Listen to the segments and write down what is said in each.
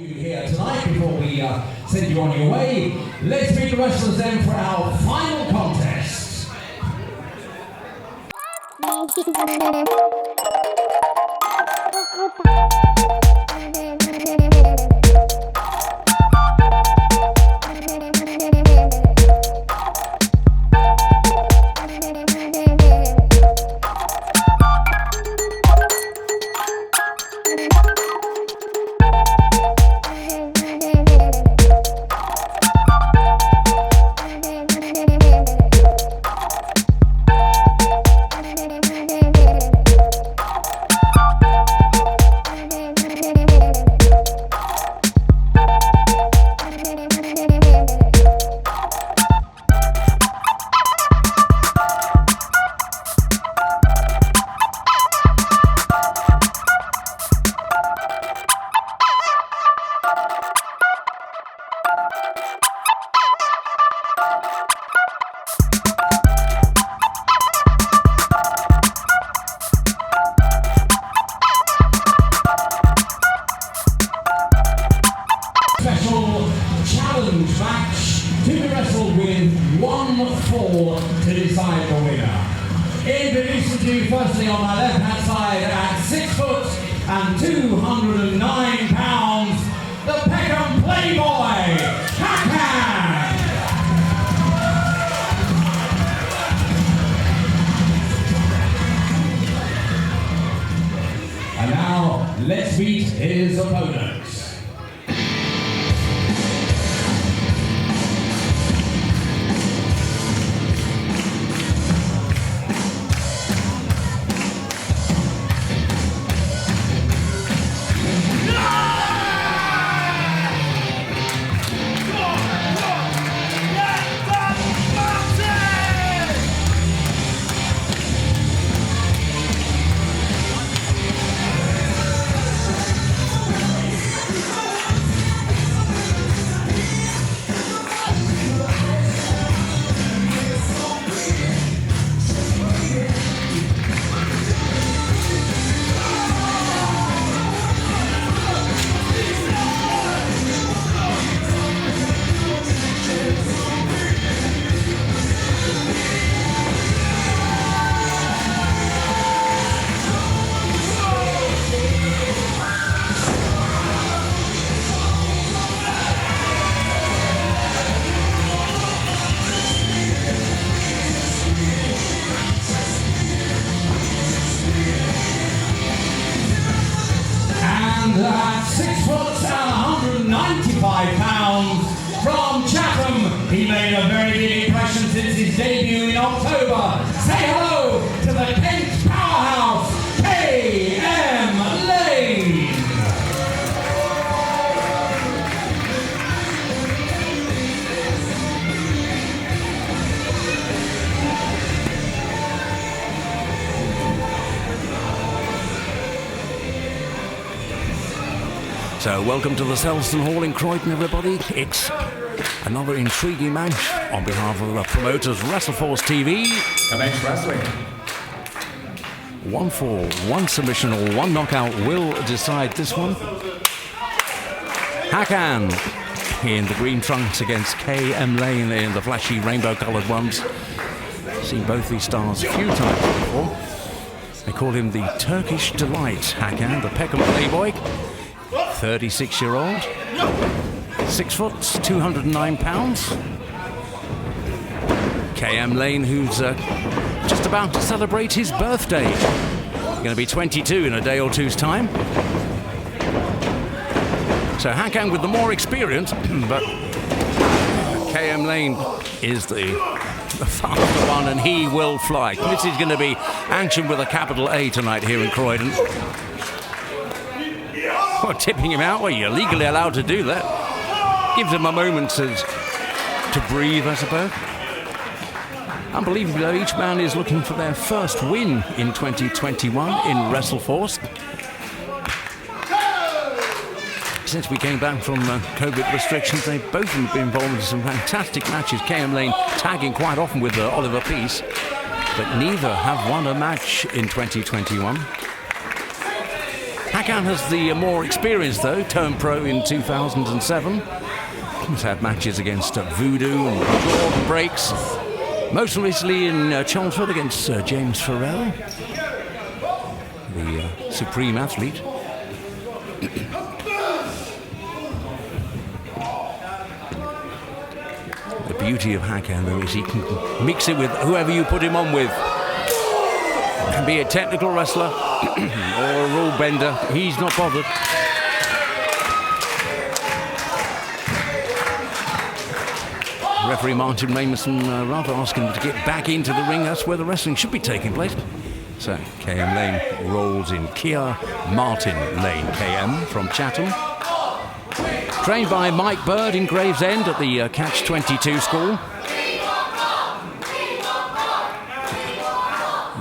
Here tonight, before we send you on your way, let's meet the wrestlers then for our final contest. Challenge match to be wrestled with one fall to decide the winner. Introducing to you firstly on my left hand side at 6 foot and 209 pounds, the Peckham Playboy, Hakan! And now let's meet his opponents. At 6 foot and 195 pounds from Chatham, he made a very big impression since his debut in October. Say hello to the Kent powerhouse, Peckham Playboy. So welcome to the Selsdon Hall in Croydon, everybody. It's another intriguing match on behalf of the promoters WrestleForce TV. Commence wrestling. One fall, one submission or one knockout will decide this one. Hakan in the green trunks against KM Lane in the flashy rainbow-coloured ones. Seen both these stars a few times before. They call him the Turkish Delight, Hakan, the Peckham Playboy. 36-year-old, 6 foot, 209 pounds. KM Lane, who's just about to celebrate his birthday. Going to be 22 in a day or two's time. So Hakan with the more experience, but KM Lane is the faster one, and he will fly. This is going to be action with a capital A tonight here in Croydon. Well, tipping him out, well, you're legally allowed to do that. Gives him a moment to breathe, I suppose. Unbelievably, though, each man is looking for their first win in 2021 in WrestleForce. Since we came back from COVID restrictions, they've both been involved in some fantastic matches. KM Lane tagging quite often with Oliver Peace, but neither have won a match in 2021. Hakan has the more experience, though, turned pro in 2007. He's had matches against Voodoo and Jordan Breaks. Most recently in Chelmsford against James Farrell, the supreme athlete. The beauty of Hakan, though, is he can mix it with whoever you put him on with. Be a technical wrestler or a rule bender, he's not bothered. Referee Martin Ramerson rather asking him to get back into the ring. That's where the wrestling should be taking place. So KM Lane rolls in. Kia Martin Lane, KM from Chatham. Trained by Mike Bird in Gravesend at the Catch 22 school.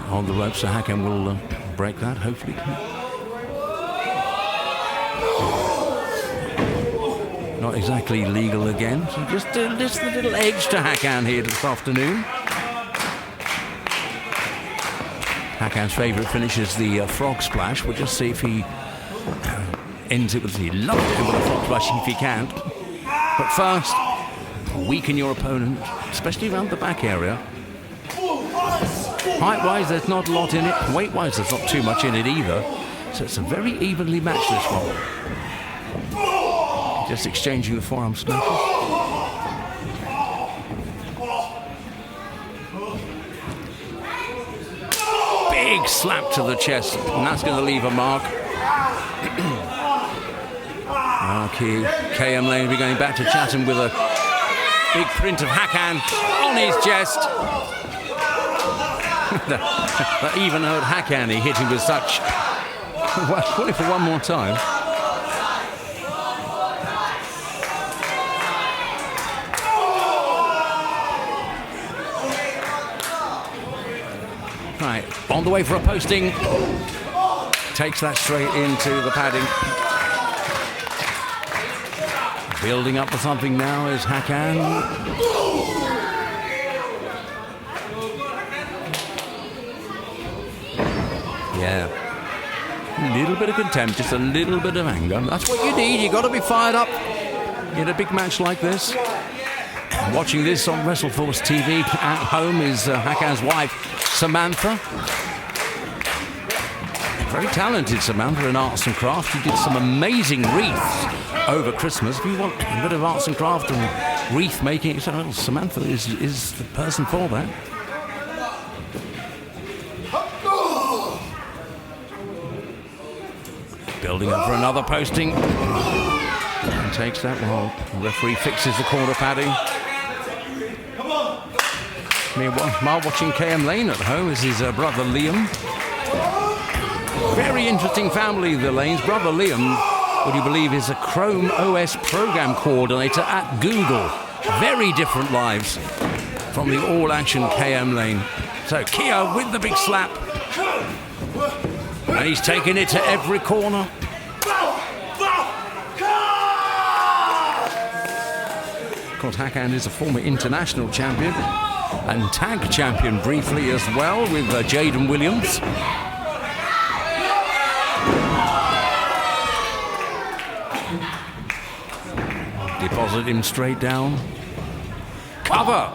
On the ropes, so Hakan will break that, hopefully. Not exactly legal again, so just a little edge to Hakan here this afternoon. Hakan's favourite finish is the frog splash. We'll just see if he ends it with, he loves it with a frog splash if he can. But first, weaken your opponent, especially around the back area. Height-wise, there's not a lot in it. Weight-wise, there's not too much in it either. So it's a very evenly matched, this one. Just exchanging the forearm smashes. Big slap to the chest, and that's going to leave a mark. Okay, KM Lane will be going back to Chatham with a big print of Hakan on his chest. That even heard Hakan, he hit him with such. Well, call it for one more time. Right, on the way for a posting. Takes that straight into the padding. Building up for something now is Hakan. Yeah. A little bit of contempt, just a little bit of anger. That's what you need. You've got to be fired up in a big match like this. Watching this on WrestleForce TV at home is Hakan's wife, Samantha. Very talented Samantha in arts and crafts. She did some amazing wreaths over Christmas. If you want a bit of arts and craft and wreath making, well, Samantha is the person for that. Building up for another posting. And takes that while the referee fixes the corner padding. Meanwhile, watching KM Lane at home is his brother Liam. Very interesting family, the Lanes. Brother Liam, would you believe, is a Chrome OS program coordinator at Google. Very different lives from the all-action KM Lane. So Kia with the big slap. And he's taking it to every corner. Of course, Hakan is a former international champion and tag champion briefly as well with Jaden Williams. Deposit him straight down. Cover!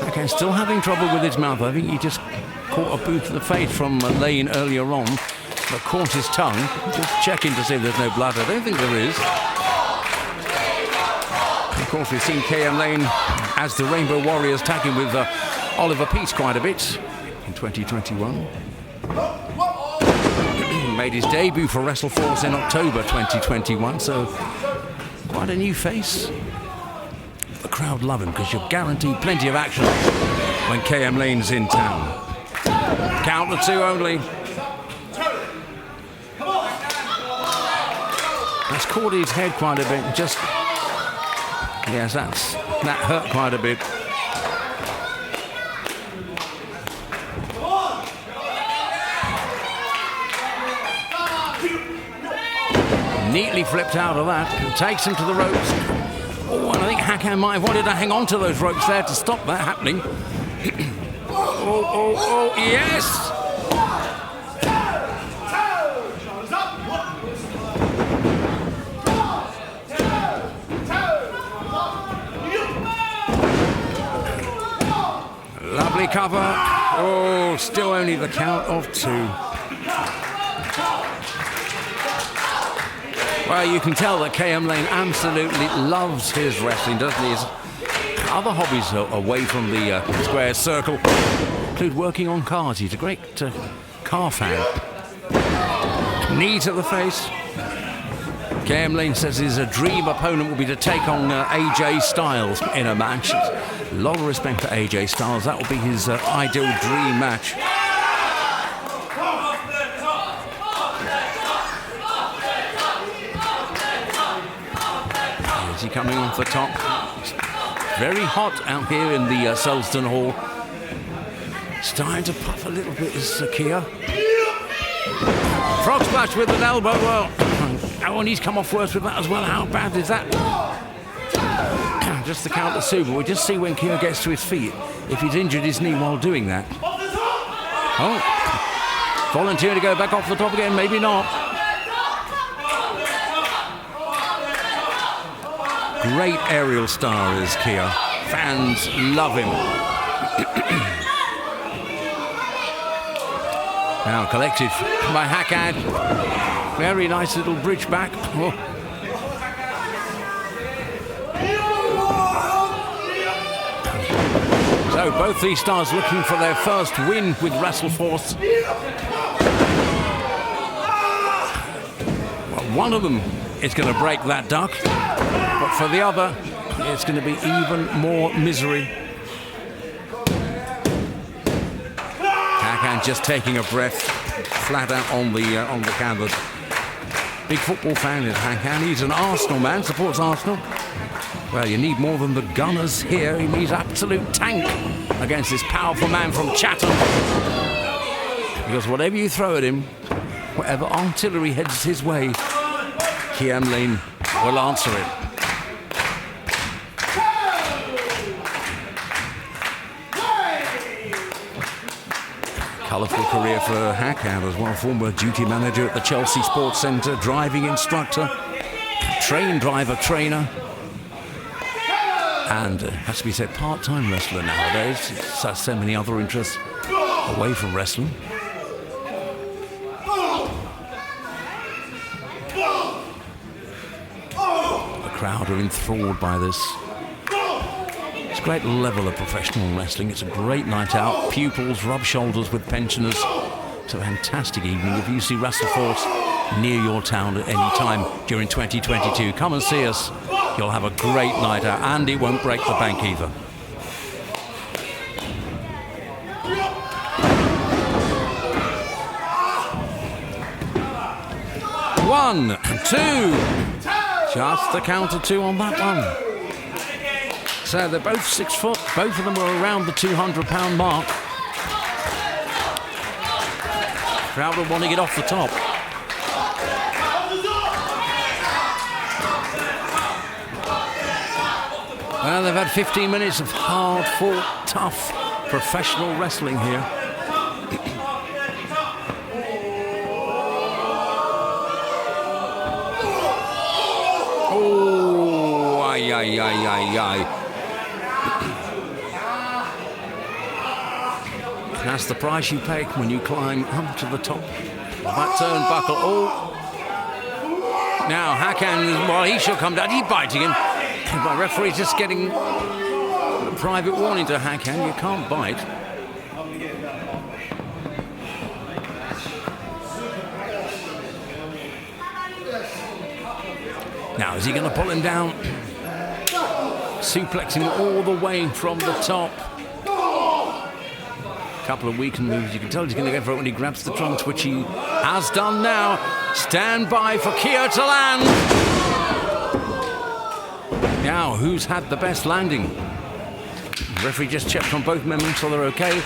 Hakan still having trouble with his mouth. I think he just caught a boot to the face from Lane earlier on, but caught his tongue. Just checking to see if there's no blood. I don't think there is. Of course, we've seen KM Lane as the Rainbow Warriors tagging with Oliver Peace quite a bit in 2021. Made his debut for WrestleForce in October 2021, so quite a new face. The crowd love him because you're guaranteed plenty of action when KM Lane's in town. Count to two only. That's caught his head quite a bit. Just, yes, that hurt quite a bit. Neatly flipped out of that, takes him to the ropes. Oh, and I think Hakan might have wanted to hang on to those ropes there to stop that happening. Oh, yes! they cover? Oh, still only the count of 2. Well, you can tell that KM Lane absolutely loves his wrestling, doesn't he? His other hobbies away from the square circle include working on cars. He's a great car fan. Knee to the face. KM Lane says his dream opponent will be to take on AJ Styles in a match. A lot of respect for AJ Styles. That will be his ideal dream match. Is he coming off the top? It's very hot out here in the Selsdon Hall. Starting to puff a little bit is Kia. Frog splash with an elbow. Well, oh, and he's come off worse with that as well. How bad is that? Just the count of 2, but we'll just see when Kia gets to his feet if he's injured his knee while doing that. Oh, volunteer to go back off the top again, maybe not. Great aerial star is Kia. Fans love him. Now collected by Hakan. Very nice little bridge back. Oh. So both these stars looking for their first win with WrestleForce. Well, one of them is going to break that duck, but for the other, it's going to be even more misery. Hakan just taking a breath, flat out on the canvas. Big football fan is Hakan. He's an Arsenal man, supports Arsenal. Well, you need more than the Gunners here. He needs absolute tank against this powerful man from Chatham. Because whatever you throw at him, whatever artillery heads his way, KM Lane will answer it. Colourful career for Hakan as well. Former duty manager at the Chelsea Sports Centre, driving instructor, train driver, trainer. And has to be said, part-time wrestler nowadays. So many other interests away from wrestling. The crowd are enthralled by this. It's a great level of professional wrestling. It's a great night out. Pupils rub shoulders with pensioners. It's a fantastic evening. If you see WrestleForce near your town at any time during 2022, come and see us. You'll have a great night out, and it won't break the bank either. One, two. Just the count of 2 on that one. So they're both 6 foot. Both of them are around the 200-pound mark. Crowd are wanting it off the top. Well, they've had 15 minutes of hard-fought, tough, professional wrestling here. Oh, ay, ay, ay, ay, ay. That's the price you pay when you climb up to the top of that turnbuckle. Oh. Now, Hakan, well, he shall come down. He's biting him. My referee's just getting a private warning to Hakan. You can't bite. Now, is he going to pull him down? Suplexing him all the way from the top. A couple of weakened moves. You can tell he's going to go for it when he grabs the trunks, which he has done now. Stand by for Kia to land. Now, who's had the best landing? The referee just checked on both men, so they're okay.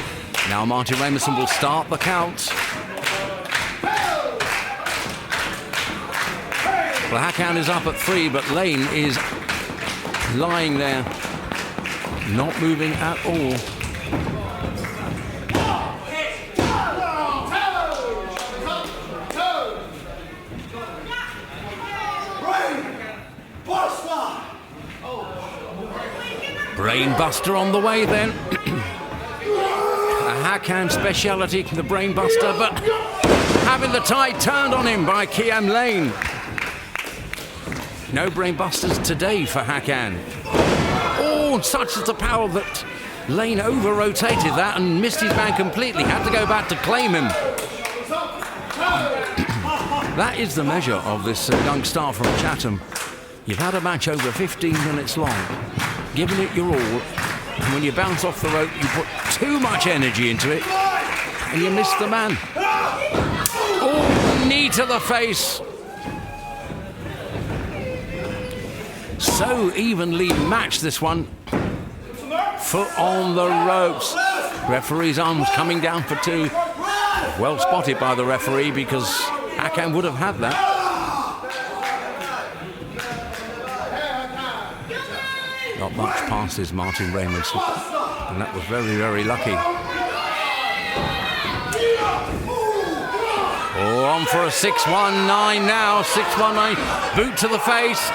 Now Martin Ramerson will start the count. Well, Hakan is up at 3, but Lane is lying there, not moving at all. Brainbuster on the way then. Hakan's speciality, the brainbuster, but having the tide turned on him by Peckham Lane. No brainbusters today for Hakan. Oh, such is the power that Lane over-rotated that and missed his man completely. Had to go back to claim him. That is the measure of this young star from Chatham. You've had a match over 15 minutes long, given it your all, and when you bounce off the rope, you put too much energy into it, and you miss the man. Oh, knee to the face. So evenly matched, this one. Foot on the ropes. Referee's arms coming down for two. Well spotted by the referee, because Hakan would have had that. Not much passes Martin Raymond, and that was very, very lucky. Oh, on for a 619 now. 619. Boot to the face.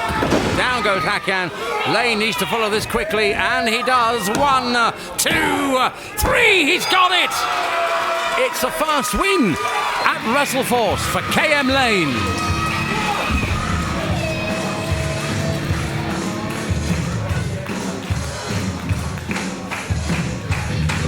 Down goes Hakan. Lane needs to follow this quickly, and he does. 1, 2, 3. He's got it. It's the first win at WrestleForce for Peckham Lane.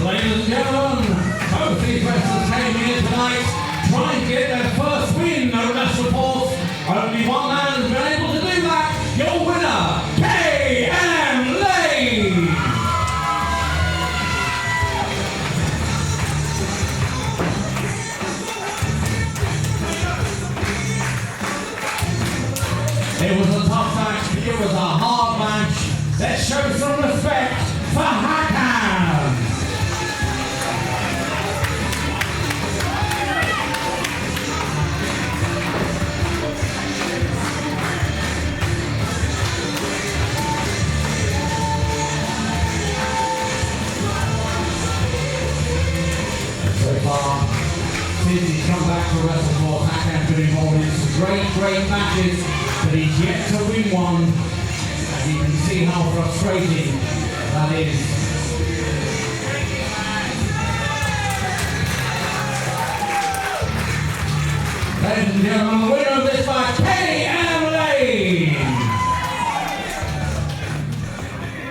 Ladies and gentlemen, both these wrestlers came here tonight trying to get their first win at WrestleForce. Only one man has been able to do that. Your winner, Peckham Lane. It was a tough match. It was a hard match. Let's show some respect for Hakan. So far, since he's come back to WrestleForce, Hakan's been involved in some great matches, but he's yet to win one. And you can see how frustrating that is. Ladies and gentlemen,